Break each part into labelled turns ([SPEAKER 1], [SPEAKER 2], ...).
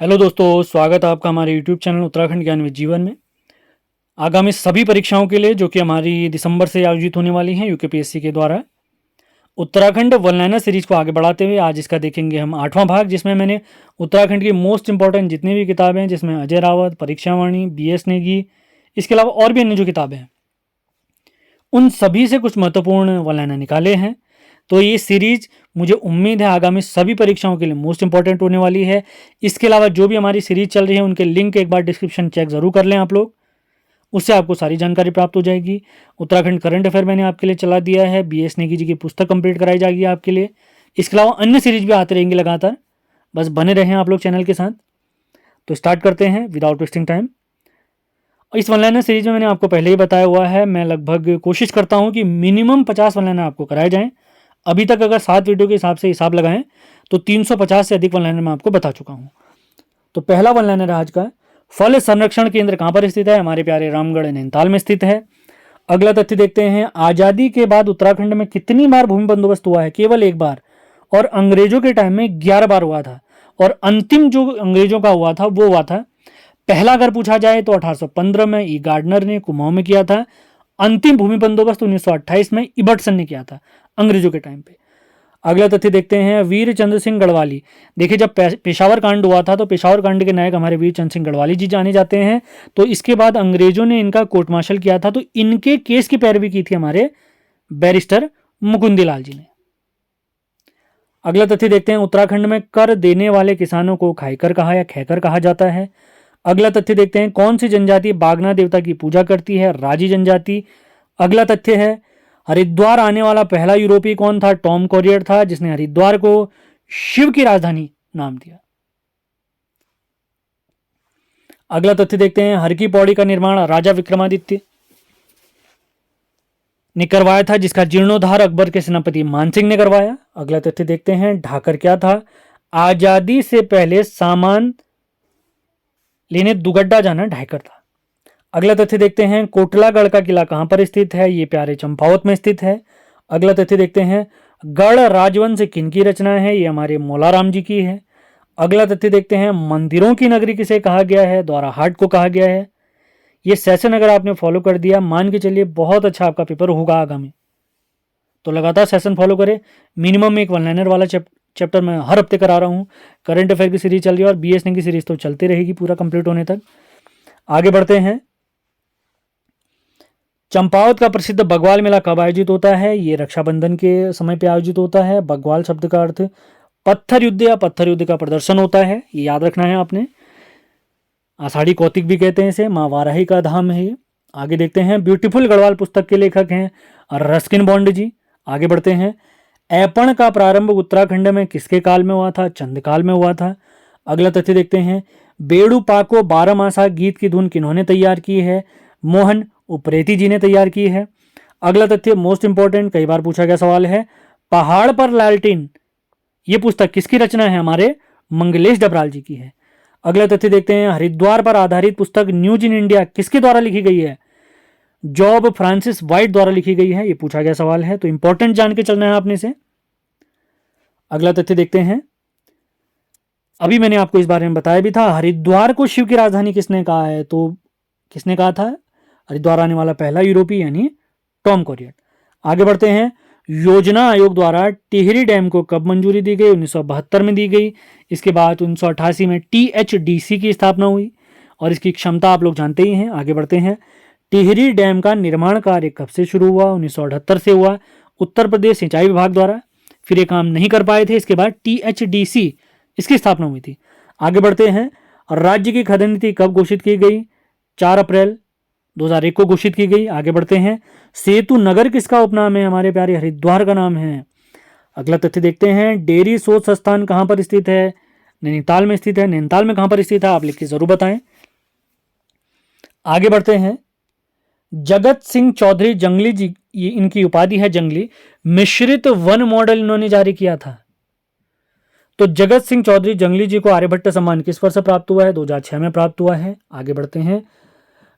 [SPEAKER 1] Hello दोस्तों, स्वागत है आपका हमारे यूट्यूब चैनल उत्तराखंड ज्ञान विद जीवन में। आगामी सभी परीक्षाओं के लिए जो कि हमारी दिसंबर से आयोजित होने वाली हैं यूकेपीएससी के द्वारा, उत्तराखंड वन लाइनर सीरीज को आगे बढ़ाते हुए आज इसका देखेंगे हम 8वां भाग, जिसमें मैंने उत्तराखंड की मोस्ट इंपॉर्टेंट जितनी भी किताबें हैं, जिसमें अजय रावत, परीक्षावाणी, BS नेगी, इसके अलावा और भी अन्य जो किताबें हैं, उन सभी से कुछ महत्वपूर्ण वन लाइनर निकाले हैं। तो ये सीरीज मुझे उम्मीद है आगामी सभी परीक्षाओं के लिए मोस्ट इंपॉर्टेंट होने वाली है। इसके अलावा जो भी हमारी सीरीज चल रही है उनके लिंक एक बार डिस्क्रिप्शन चेक ज़रूर कर लें आप लोग, उससे आपको सारी जानकारी प्राप्त हो जाएगी। उत्तराखंड करंट अफेयर मैंने आपके लिए चला दिया है, BS नेगी जी की पुस्तक कंप्लीट कराई जाएगी आपके लिए। इसके अलावा अन्य सीरीज भी आते रहेंगी लगातार, बस बने रहें आप लोग चैनल के साथ। तो स्टार्ट करते हैं विदाउट वेस्टिंग टाइम। इस वन लाइनर सीरीज में मैंने आपको पहले ही बताया हुआ है, मैं लगभग कोशिश करता हूँ कि मिनिमम 50 वन लाइनर आपको कराए जाएँ। अभी तक अगर 7 वीडियो के हिसाब से हिसाब लगाएं तो 350 से अधिक वन लाइनर मैं आपको बता चुका हूं। तो पहला वन लाइनर आज का, फल संरक्षण केंद्र कहां पर स्थित है? हमारे प्यारे रामगढ़ नैनीताल में स्थित है। अगला तथ्य देखते हैं, आजादी के बाद उत्तराखंड में कितनी बार भूमि बंदोबस्त हुआ है? केवल एक बार, और अंग्रेजों के टाइम में 11 बार हुआ था। और अंतिम जो अंग्रेजों का हुआ था वो हुआ था, पहला अगर पूछा जाए तो 1815 में ई गार्डनर ने कुमाऊं में किया था। अंतिम भूमि बंदोबस्त 1928 में इबर्टसन ने किया था अंग्रेजों के टाइम पे। अगला तथ्य देखते हैं, वीर चंद्र सिंह गढ़वाली। देखिए, जब पेशावर कांड हुआ था तो पेशावर कांड के नायक हमारे वीर चंद्र सिंह गढ़वाली जी जाने जाते हैं। तो इसके बाद अंग्रेजों ने इनका कोर्ट मार्शल किया था, तो इनके केस की पैरवी की थी हमारे बैरिस्टर मुकुंदी लाल जी ने। अगला तथ्य देखते हैं, उत्तराखंड में कर देने वाले किसानों को खाईकर कहा या खैकर कहा जाता है। अगला तथ्य देखते हैं, कौन सी जनजाति बागना देवता की पूजा करती है? राजी जनजाति। अगला तथ्य है, हरिद्वार आने वाला पहला यूरोपीय कौन था? टॉम कॉरियर था, जिसने हरिद्वार को शिव की राजधानी नाम दिया। अगला तथ्य देखते हैं, हर की पौड़ी का निर्माण राजा विक्रमादित्य ने करवाया था, जिसका जीर्णोद्धार अकबर के सेनापति मानसिंह ने करवाया। अगला तथ्य देखते हैं, ढाकर क्या था? आजादी से पहले सामान लेने दुगड्डा जाना ढाकर था। अगला तथ्य देखते हैं, कोटलागढ़ का किला कहां पर स्थित है? ये प्यारे चंपावत में स्थित है। अगला तथ्य देखते हैं, गढ़ राजवंश किन की रचना है? ये हमारे मौलाराम जी की है। अगला तथ्य देखते हैं, मंदिरों की नगरी किसे कहा गया है? द्वाराहाट को कहा गया है। ये सेशन अगर आपने फॉलो कर दिया, मान के चलिए बहुत अच्छा आपका पेपर होगा आगामी। तो लगातार सेशन फॉलो करें। मिनिमम एक वन लाइनर वाला चैप्टर मैं हर हफ्ते करा रहा हूँ। करंट अफेयर की सीरीज चल रही है और BS नेगी की सीरीज तो चलती रहेगी पूरा कंप्लीट होने तक। आगे बढ़ते हैं। चंपावत का प्रसिद्ध बग्वाल मेला कब आयोजित होता है? ये रक्षाबंधन के समय पे आयोजित होता है। बग्वाल शब्द का अर्थ पत्थर युद्ध या पत्थर युद्ध का प्रदर्शन होता है, ये याद रखना है आपने। आषाढ़ी कौतिक भी कहते हैं इसे, माँ वाराही का धाम है ये। आगे देखते हैं, ब्यूटीफुल गढ़वाल पुस्तक के लेखक हैं रस्किन बॉन्ड जी। आगे बढ़ते हैं, ऐपण का प्रारंभ उत्तराखंड में किसके काल में हुआ था? चंद काल में हुआ था। अगला तथ्य देखते हैं, बेड़ू पाको 12 मासा गीत की धुन किन्होंने तैयार की है? मोहन उप्रेती जी ने तैयार की है। अगला तथ्य मोस्ट इंपॉर्टेंट, कई बार पूछा गया सवाल है, पहाड़ पर लालटेन ये पुस्तक किसकी रचना है? हमारे मंगलेश डबराल जी की है। अगला तथ्य देखते हैं, हरिद्वार पर आधारित पुस्तक न्यूज इन इंडिया किसके द्वारा लिखी गई है? जॉब फ्रांसिस वाइट द्वारा लिखी गई है, ये पूछा गया सवाल है, तो इंपॉर्टेंट जान के चलना है आपने से। अगला तथ्य देखते हैं, अभी मैंने आपको इस बारे में बताया भी था, हरिद्वार को शिव की राजधानी किसने कहा है? तो किसने कहा था? हरिद्वार आने वाला पहला यूरोपीय यानी टॉम कॉरियर। आगे बढ़ते हैं, योजना आयोग द्वारा टिहरी डैम को कब मंजूरी दी गई? 1972 में दी गई। इसके बाद 1988 में THDC की स्थापना हुई और इसकी क्षमता आप लोग जानते ही हैं। आगे बढ़ते हैं, टिहरी डैम का निर्माण कार्य कब से शुरू हुआ? 1978 से हुआ, उत्तर प्रदेश सिंचाई विभाग द्वारा। फिर ये काम नहीं कर पाए थे, इसके बाद THDC इसकी स्थापना हुई थी। आगे बढ़ते हैं, राज्य की खाद्य नीति कब घोषित की गई? 4 अप्रैल 2001 को घोषित की गई। आगे बढ़ते हैं, सेतु नगर किसका उपनाम है? हमारे प्यारे हरिद्वार का नाम है। अगला तथ्य देखते हैं, डेयरी शोध संस्थान कहां पर स्थित है? नैनीताल में स्थित है। नैनीताल में कहां पर स्थित है आप लिख के जरूर बताएं। आगे बढ़ते हैं, जगत सिंह चौधरी जंगली जी, ये इनकी उपाधि है जंगली, मिश्रित वन मॉडल इन्होंने जारी किया था। तो जगत सिंह चौधरी जंगली जी को आर्यभट्ट सम्मान किस वर्ष प्राप्त हुआ है? 2006 में प्राप्त हुआ है। आगे बढ़ते हैं,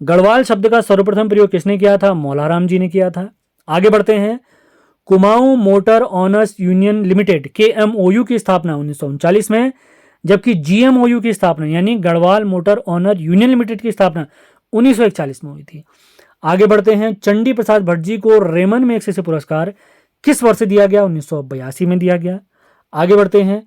[SPEAKER 1] गढ़वाल शब्द का सर्वप्रथम प्रयोग किसने किया था? मौलाराम जी ने किया था। आगे बढ़ते हैं, Kumaon motor honours union limited KMOU की स्थापना 1939 में जबकि GMOU की स्थापना यानी Garhwal motor owner union limited की स्थापना 1941 में हुई थी। आगे बढ़ते हैं, चंडी प्रसाद भट्ट जी को रेमन मैग्सेसे पुरस्कार किस वर्ष दिया गया? 1982 में दिया गया। आगे बढ़ते हैं,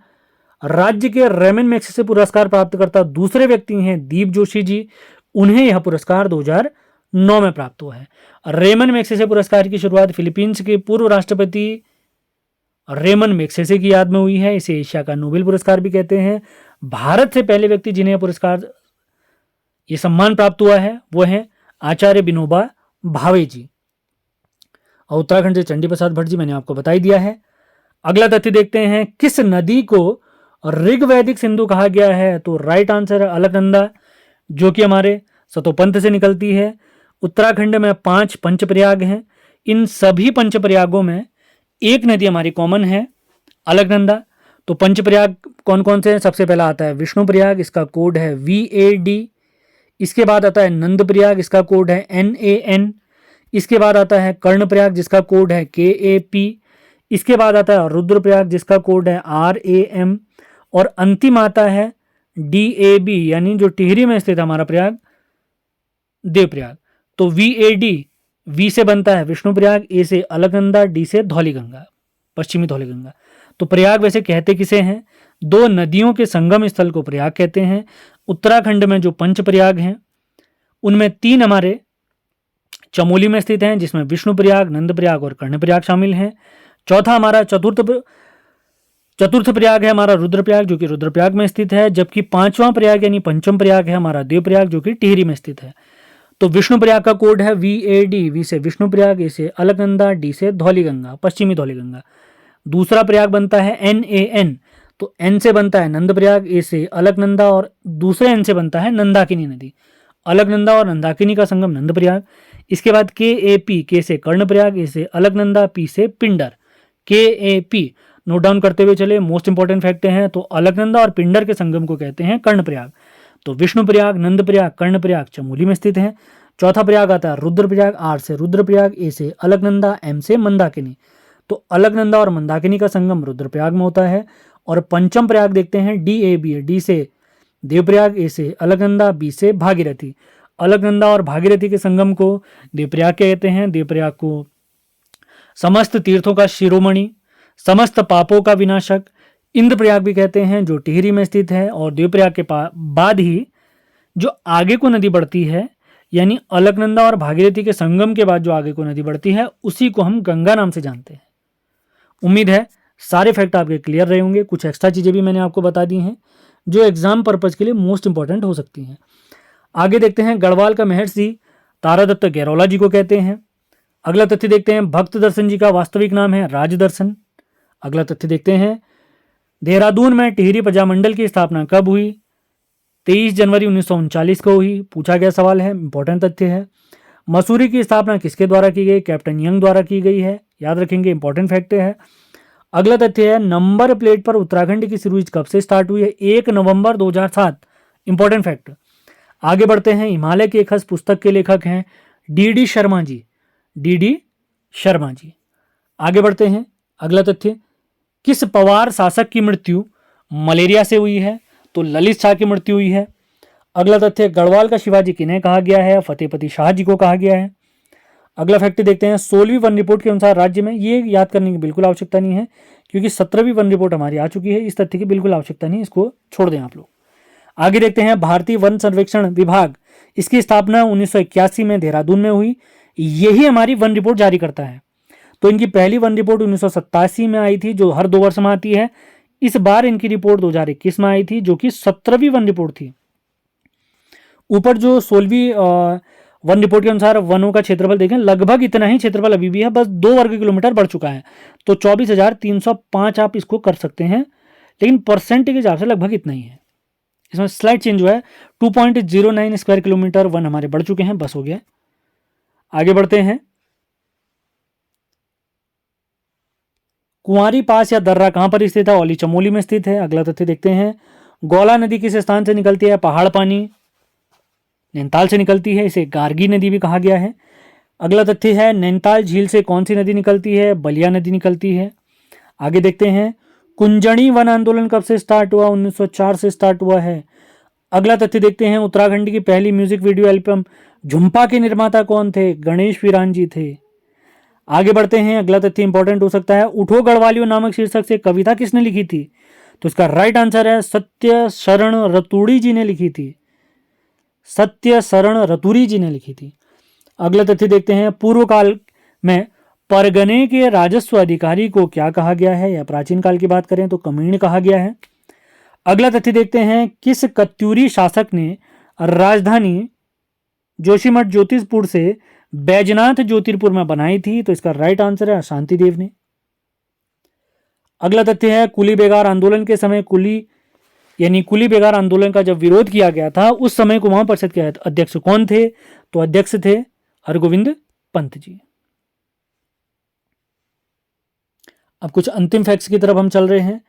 [SPEAKER 1] राज्य के रेमन मैग्सेसे पुरस्कार प्राप्तकर्ता दूसरे व्यक्ति हैं दीप जोशी जी, उन्हें यह पुरस्कार 2009 में प्राप्त हुआ है। रेमन मैग्सेसे पुरस्कार की शुरुआत फिलीपींस के पूर्व राष्ट्रपति रेमन मैग्सेसे की याद में हुई है। इसे एशिया का नोबेल पुरस्कार भी कहते हैं। भारत से पहले व्यक्ति जिन्हें पुरस्कार ये सम्मान प्राप्त हुआ है वो है आचार्य विनोबा भावे जी। और उत्तराखंड से चंडी प्रसाद भट्ट जी मैंने आपको बता ही दिया है। अगला तथ्य देखते हैं, किस नदी को ऋग्वैदिक सिंधु कहा गया है? तो राइट आंसर है अलकनंदा, जो कि हमारे सतोपंथ से निकलती है। उत्तराखंड में 5 पंचप्रयाग हैं। इन सभी पंचप्रयागों में एक नदी हमारी कॉमन है, अलकनंदा। तो पंचप्रयाग कौन कौन से हैं? सबसे पहला आता है विष्णु प्रयाग, इसका कोड है VAD। इसके बाद आता है नंद प्रयाग, इसका कोड है NAN। इसके बाद आता है कर्ण प्रयाग, जिसका कोड है KAP। इसके बाद आता है रुद्र प्रयाग, जिसका कोड है RAM। और अंतिम आता है DAB, यानी जो टिहरी में स्थित हमारा प्रयाग देवप्रयाग। तो VAD, V से बनता है विष्णु प्रयाग, A से अलकनंदा, D से धौलीगंगा, पश्चिमी धौलीगंगा। तो प्रयाग वैसे कहते किसे हैं? 2 नदियों के संगम स्थल को प्रयाग कहते हैं। उत्तराखंड में जो पंच प्रयाग हैं उनमें 3 हमारे चमोली में स्थित हैं, जिसमें विष्णु प्रयाग, नंद प्रयाग और कर्ण प्रयाग शामिल हैं। चौथा हमारा चतुर्थ प्रयाग है हमारा रुद्रप्रयाग, जो कि रुद्रप्रयाग में स्थित है। जबकि 5वां प्रयाग यानी पंचम प्रयाग है हमारा देवप्रयाग, जो कि टिहरी में स्थित है। तो विष्णु प्रयाग का कोड है VAD, V से विष्णु प्रयाग, A से अलकनंदा, D से धौलीगंगा, पश्चिमी धौलीगंगा। दूसरा प्रयाग बनता है NAN, तो N से बनता है नंद प्रयाग, A से अलकनंदा और दूसरे N से बनता है नंदाकिनी नदी। अलकनंदा और नंदाकिनी का संगम नंद प्रयाग। इसके बाद KAP, K से कर्ण प्रयाग, A से अलकनंदा, P से पिंडर। KAP नोट डाउन करते हुए चले, मोस्ट इंपॉर्टेंट फैक्ट हैं। तो अलकनंदा और पिंडर के संगम को कहते हैं कर्ण प्रयाग। तो विष्णु प्रयाग, नंद प्रयाग, कर्ण प्रयाग चमोली में स्थित है। चौथा प्रयाग आता है रुद्र प्रयाग, R से रुद्र प्रयाग, A से अलकनंदा, M से मंदाकिनी। तो अलकनंदा और मंदाकिनी का संगम रुद्रप्रयाग में होता है। और पंचम प्रयाग देखते हैं DAB, D से देवप्रयाग, A से अलकनंदा, B से भागीरथी। अलकनंदा और भागीरथी के संगम को देवप्रयाग कहते हैं। देवप्रयाग को समस्त तीर्थों का शिरोमणि, समस्त पापों का विनाशक इंद्रप्रयाग भी कहते हैं, जो टिहरी में स्थित है। और देवप्रयाग के बाद ही जो आगे को नदी बढ़ती है, यानी अलकनंदा और भागीरथी के संगम के बाद जो आगे को नदी बढ़ती है, उसी को हम गंगा नाम से जानते हैं। उम्मीद है सारे फैक्ट आपके क्लियर रहे होंगे। कुछ एक्स्ट्रा चीज़ें भी मैंने आपको बता दी हैं जो एग्जाम पर्पज़ के लिए मोस्ट इंपॉर्टेंट हो सकती हैं। आगे देखते हैं, गढ़वाल का महर्षि तारादत्त गैरोला जी को कहते हैं। अगला तथ्य देखते हैं, भक्त दर्शन जी का वास्तविक नाम है राजदर्शन। अगला तथ्य देखते हैं, देहरादून में टिहरी प्रजामंडल की स्थापना कब हुई? 23 जनवरी 1939 को हुई। पूछा गया सवाल है, इंपॉर्टेंट तथ्य है। मसूरी की स्थापना किसके द्वारा की गई? कैप्टन यंग द्वारा की गई है, याद रखेंगे, इंपॉर्टेंट फैक्ट है। अगला तथ्य है, नंबर प्लेट पर उत्तराखंड की सीरीज कब से स्टार्ट हुई है? 1 नवंबर 2007, इंपॉर्टेंट फैक्ट। आगे बढ़ते हैं, हिमालय की एक खस पुस्तक के लेखक हैं DD शर्मा जी। DD शर्मा जी। आगे बढ़ते हैं, अगला तथ्य, किस पवार शासक की मृत्यु मलेरिया से हुई है? तो ललित शाह की मृत्यु हुई है। अगला तथ्य, गढ़वाल का शिवाजी किन्हें कहा गया है? फतेहपति शाह जी को कहा गया है। अगला फैक्ट देखते हैं, 16वीं वन रिपोर्ट के अनुसार राज्य में, ये याद करने की बिल्कुल आवश्यकता नहीं है क्योंकि 17वीं वन रिपोर्ट हमारी आ चुकी है, इस तथ्य की बिल्कुल आवश्यकता नहीं, इसको छोड़ दें आप लोग। आगे देखते हैं, भारतीय वन सर्वेक्षण विभाग, इसकी स्थापना 1981 में देहरादून में हुई। यही हमारी वन रिपोर्ट जारी करता है। तो इनकी पहली वन रिपोर्ट 1987 में आई थी, जो हर 2 वर्ष में आती है। इस बार इनकी रिपोर्ट 2021 में आई थी, जो कि 17वीं वन रिपोर्ट थी। ऊपर जो 16वीं वन रिपोर्ट के अनुसार वनों का क्षेत्रफल देखें, लगभग इतना ही क्षेत्रफल अभी भी है, बस 2 वर्ग किलोमीटर बढ़ चुका है। तो 24,305 आप इसको कर सकते हैं, लेकिन परसेंट के हिसाब से लगभग इतना ही है। इसमें स्लाइड चेंज हुआ है, 2.09 स्क्वायर किलोमीटर वन हमारे बढ़ चुके हैं, बस हो गया। आगे बढ़ते हैं, कुंवारी पास या दर्रा कहां पर स्थित है? औली चमोली में स्थित है। अगला तथ्य देखते हैं, गौला नदी किस स्थान से निकलती है? पहाड़ पानी नैनीताल से निकलती है, इसे गार्गी नदी भी कहा गया है। अगला तथ्य है, नैनीताल झील से कौन सी नदी निकलती है? बलिया नदी निकलती है। आगे देखते हैं, कुंजणी वन आंदोलन कब से स्टार्ट हुआ? 1904 से स्टार्ट हुआ है। अगला तथ्य देखते हैं, उत्तराखंड की पहली म्यूजिक वीडियो एल्बम झुम्पा के निर्माता कौन थे? गणेश विरान जी थे। आगे बढ़ते हैं, अगला तथ्य इंपॉर्टेंट हो सकता है। उठो गढ़वालियों नामक शीर्षक से कविता किसने लिखी थी? तो इसका राइट आंसर है सत्य शरण रतूड़ी जी ने लिखी थी। सत्य शरण रतूड़ी जी ने लिखी थी। अगला तथ्य देखते हैं, पूर्व काल में परगने के राजस्व अधिकारी को क्या कहा गया है? या प्राचीन काल की बात करें तो कमीण कहा गया है। अगला तथ्य देखते हैं, किस कत्यूरी शासक ने राजधानी जोशीमठ ज्योतिषपुर से बैजनाथ ज्योतिर्पुर में बनाई थी? तो इसका राइट आंसर है शांति देव ने। अगला तथ्य है, कुली बेगार आंदोलन के समय कुली बेगार आंदोलन का जब विरोध किया गया था उस समय कुमाऊं परिषद के अध्यक्ष कौन थे? तो अध्यक्ष थे हरगोविंद पंत जी। अब कुछ अंतिम फैक्ट्स की तरफ हम चल रहे हैं।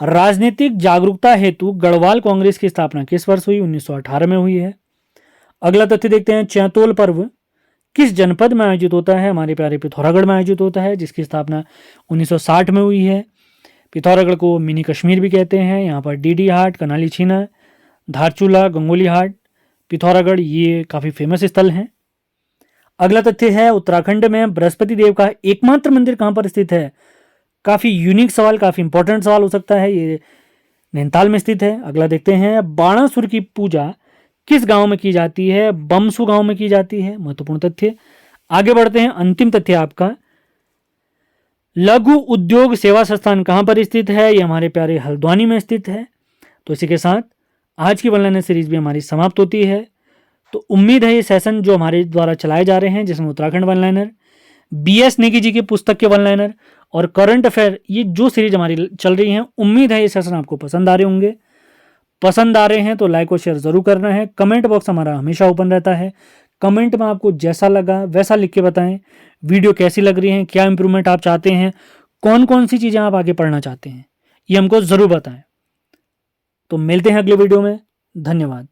[SPEAKER 1] राजनीतिक जागरूकता हेतु गढ़वाल कांग्रेस की स्थापना किस वर्ष हुई? 1918 में हुई है। अगला तथ्य देखते हैं, चैतोल पर्व किस जनपद में आयोजित होता है? हमारे प्यारे पिथौरागढ़ में आयोजित होता है, जिसकी स्थापना 1960 में हुई है। पिथौरागढ़ को मिनी कश्मीर भी कहते हैं। यहाँ पर डीडी हाट, कनाली छीना, धारचूला, गंगोली हाट, पिथौरागढ़ ये काफ़ी फेमस स्थल हैं। अगला तथ्य है, उत्तराखंड में बृहस्पति देव का एकमात्र मंदिर कहाँ पर स्थित है? काफ़ी यूनिक सवाल, काफ़ी इंपॉर्टेंट सवाल हो सकता है। ये नैनीताल में स्थित है। अगला देखते हैं, बाणासुर की पूजा किस गांव में की जाती है? बमसू गांव में की जाती है। महत्वपूर्ण तथ्य। आगे बढ़ते हैं, अंतिम तथ्य आपका, लघु उद्योग सेवा संस्थान कहां पर स्थित है? ये हमारे प्यारे हल्द्वानी में स्थित है। तो इसी के साथ आज की वन लाइनर सीरीज भी हमारी समाप्त होती है। तो उम्मीद है ये सेशन जो हमारे द्वारा चलाए जा रहे हैं, जिसमें Uttarakhand one liner, BS Negi ji की पुस्तक के वन लाइनर और करंट अफेयर, ये जो सीरीज हमारी चल रही है, उम्मीद है ये सेशन आपको पसंद आ रहे होंगे। पसंद आ रहे हैं तो लाइक और शेयर जरूर करना है। कमेंट बॉक्स हमारा हमेशा ओपन रहता है। कमेंट में आपको जैसा लगा वैसा लिख के बताएं। वीडियो कैसी लग रही है, क्या इंप्रूवमेंट आप चाहते हैं, कौन कौन सी चीज़ें आप आगे पढ़ना चाहते हैं, ये हमको ज़रूर बताएं। तो मिलते हैं अगले वीडियो में। धन्यवाद।